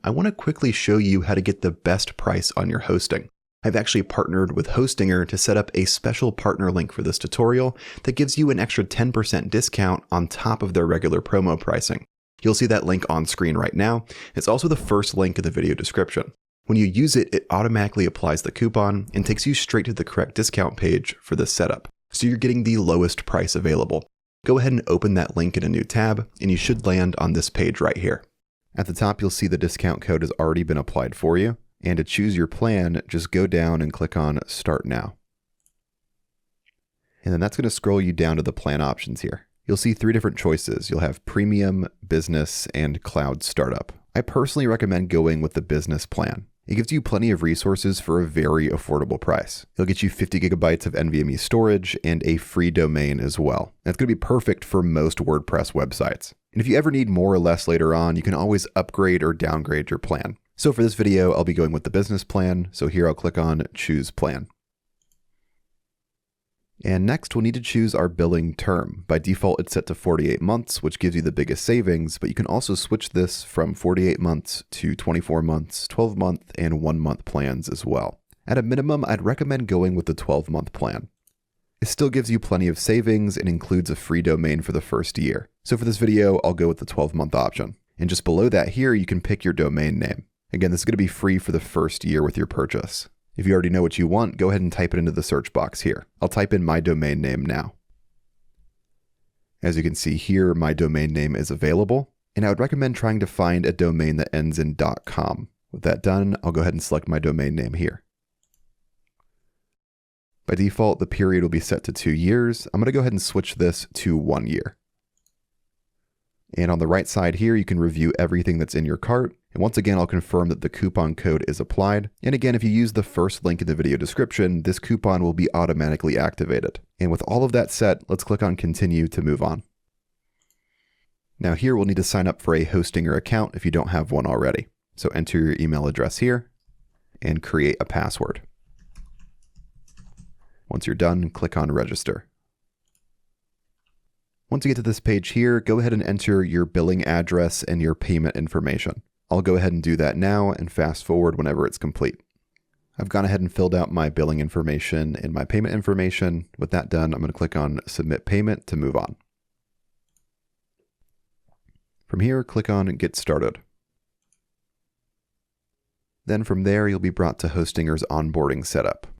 I want to quickly show you how to get the best price on your hosting. I've actually partnered with Hostinger to set up a special partner link for this tutorial that gives you an extra 10% discount on top of their regular promo pricing. You'll see that link on screen right now. It's also the first link in the video description. When you use it, it automatically applies the coupon and takes you straight to the correct discount page for this setup. So you're getting the lowest price available. Go ahead and open that link in a new tab, and you should land on this page right here. At the top, you'll see the discount code has already been applied for you. And to choose your plan, just go down and click on Start Now. And then that's going to scroll you down to the plan options here. You'll see 3 different choices. You'll have Premium, Business, and Cloud Startup. I personally recommend going with the Business plan. It gives you plenty of resources for a very affordable price. It'll get you 50 gigabytes of NVMe storage and a free domain as well. That's going to be perfect for most WordPress websites. And if you ever need more or less later on, you can always upgrade or downgrade your plan. So for this video, I'll be going with the Business plan. So here I'll click on Choose Plan. And next we'll need to choose our billing term. By default, it's set to 48 months, which gives you the biggest savings, but you can also switch this from 48 months to 24 months, 12-month, and 1-month plans as well. At a minimum, I'd recommend going with the 12-month plan. It still gives you plenty of savings and includes a free domain for the first year. So for this video, I'll go with the 12-month option. And just below that here, you can pick your domain name. Again, this is going to be free for the first year with your purchase. If you already know what you want, go ahead and type it into the search box here. I'll type in my domain name now. As you can see here, my domain name is available, and I would recommend trying to find a domain that ends in .com. With that done, I'll go ahead and select my domain name here. By default, the period will be set to 2 years. I'm going to go ahead and switch this to 1 year. And on the right side here, you can review everything that's in your cart. And once again, I'll confirm that the coupon code is applied. And again, if you use the first link in the video description, this coupon will be automatically activated. And with all of that set, let's click on Continue to move on. Now here, we'll need to sign up for a Hostinger account if you don't have one already. So enter your email address here and create a password. Once you're done, click on Register. Once you get to this page here, go ahead and enter your billing address and your payment information. I'll go ahead and do that now and fast forward whenever it's complete. I've gone ahead and filled out my billing information and my payment information. With that done, I'm going to click on Submit Payment to move on. From here, click on Get Started. Then from there, you'll be brought to Hostinger's onboarding setup.